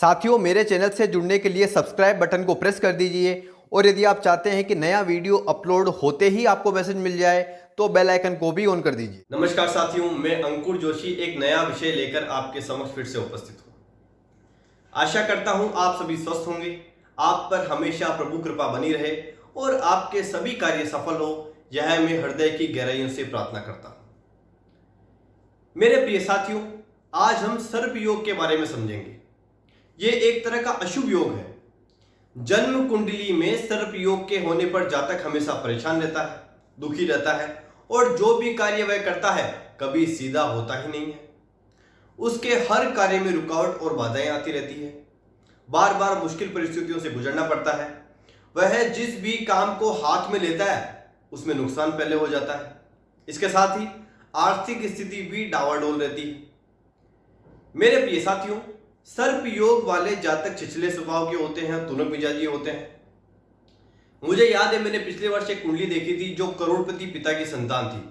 साथियों, मेरे चैनल से जुड़ने के लिए सब्सक्राइब बटन को प्रेस कर दीजिए और यदि आप चाहते हैं कि नया वीडियो अपलोड होते ही आपको मैसेज मिल जाए तो बेल आइकन को भी ऑन कर दीजिए। नमस्कार साथियों, मैं अंकुर जोशी एक नया विषय लेकर आपके समक्ष फिर से उपस्थित हूँ। आशा करता हूँ आप सभी स्वस्थ होंगे, आप पर हमेशा प्रभु कृपा बनी रहे और आपके सभी कार्य सफल हो, यह मैं हृदय की गहराइयों से प्रार्थना करता हूँ। मेरे प्रिय साथियों, आज हम सर्प योग के बारे में समझेंगे। ये एक तरह का अशुभ योग है। जन्म कुंडली में सर्प योग के होने पर जातक हमेशा परेशान रहता है, दुखी रहता है और जो भी कार्य वह करता है कभी सीधा होता ही नहीं है। उसके हर कार्य में रुकावट और बाधाएं आती रहती है, बार बार मुश्किल परिस्थितियों से गुजरना पड़ता है। वह जिस भी काम को हाथ में लेता है उसमें नुकसान पहले हो जाता है। इसके साथ ही आर्थिक स्थिति भी डावाडोल रहती है। मेरे प्रिय साथियों, सर्प योग वाले जातक चिचले स्वभाव के होते हैं, तुनक मिजाजी होते हैं। मुझे याद है, मैंने पिछले वर्ष एक कुंडली देखी थी जो करोड़पति पिता की संतान थी।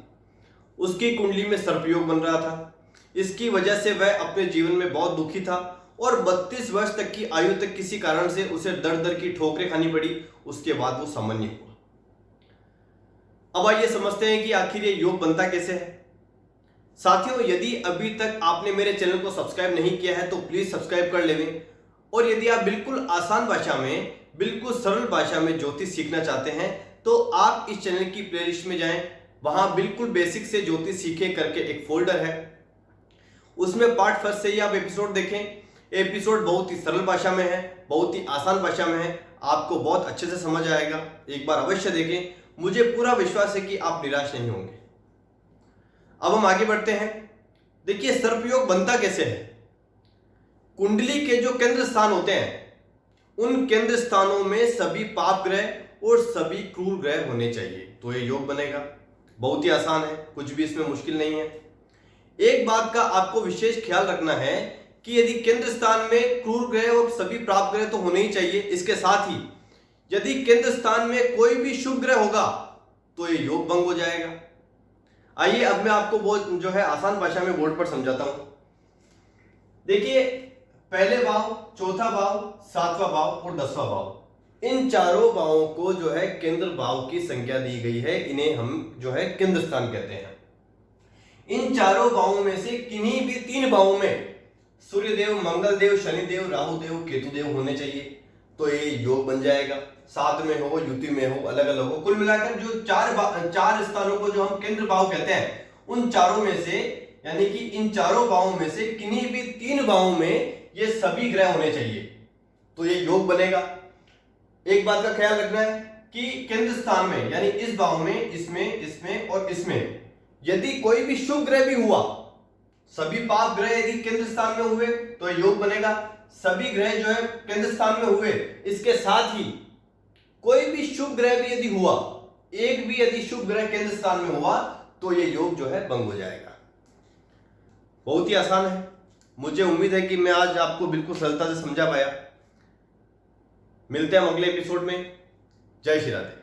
उसकी कुंडली में सर्प योग बन रहा था। इसकी वजह से वह अपने जीवन में बहुत दुखी था और 32 वर्ष तक की आयु तक किसी कारण से उसे दर दर की ठोकरें खानी पड़ी। उसके बाद वो सामान्य हुआ। अब आइए समझते हैं कि आखिर ये योग बनता कैसे है। साथियों, यदि अभी तक आपने मेरे चैनल को सब्सक्राइब नहीं किया है तो प्लीज सब्सक्राइब कर लें। और यदि आप बिल्कुल आसान भाषा में, बिल्कुल सरल भाषा में ज्योतिष सीखना चाहते हैं तो आप इस चैनल की प्लेलिस्ट में जाएं। वहां बिल्कुल बेसिक से ज्योतिष सीखे करके एक फोल्डर है, उसमें पार्ट फर्स्ट से ही आप एपिसोड देखें। एपिसोड बहुत ही सरल भाषा में है, बहुत ही आसान भाषा में है, आपको बहुत अच्छे से समझ आएगा। एक बार अवश्य देखें, मुझे पूरा विश्वास है कि आप निराश नहीं होंगे। अब हम आगे बढ़ते हैं। देखिए, सर्प योग बनता कैसे है। कुंडली के जो केंद्र स्थान होते हैं उन केंद्र स्थानों में सभी पाप ग्रह और सभी क्रूर ग्रह होने चाहिए तो ये योग बनेगा। बहुत ही आसान है, कुछ भी इसमें मुश्किल नहीं है। एक बात का आपको विशेष ख्याल रखना है कि यदि केंद्र स्थान में क्रूर ग्रह और सभी पाप ग्रह तो होने ही चाहिए, इसके साथ ही यदि केंद्र स्थान में कोई भी शुभ ग्रह होगा तो ये योग भंग हो जाएगा। आइए अब मैं आपको वो जो है आसान भाषा में बोर्ड पर समझाता हूं। देखिए, पहले भाव, चौथा भाव, सातवां भाव और 10वां भाव, इन चारों भावों को जो है केंद्र भाव की संख्या दी गई है। इन्हें हम जो है केंद्र स्थान कहते हैं। इन चारों भावों में से किन्हीं भी 3 भावों में सूर्यदेव, मंगलदेव, शनिदेव, राहुदेव, केतुदेव होने चाहिए तो ये योग बन जाएगा। साथ में हो, युति में हो, अलग अलग हो, कुल मिलाकर जो चार स्थानों को जो हम केंद्र भाव कहते हैं उन चारों में से, यानी कि इन चारों भावों में से किन्हीं भी 3 भावों में ये सभी ग्रह होने चाहिए तो ये योग बनेगा। एक बात का ख्याल रखना है कि केंद्र स्थान में, यानी इस भाव में, इसमें, इसमें और इसमें यदि कोई भी शुभ ग्रह भी हुआ, सभी पाप ग्रह यदि केंद्र स्थान में हुए तो योग बनेगा। सभी ग्रह जो है केंद्र स्थान में हुए, इसके साथ ही कोई भी शुभ ग्रह भी यदि हुआ, एक भी यदि शुभ ग्रह केंद्र स्थान में हुआ तो ये योग जो है भंग हो जाएगा। बहुत ही आसान है। मुझे उम्मीद है कि मैं आज आपको बिल्कुल सरलता से समझा पाया। मिलते हैं हम अगले एपिसोड में। जय श्री राधे।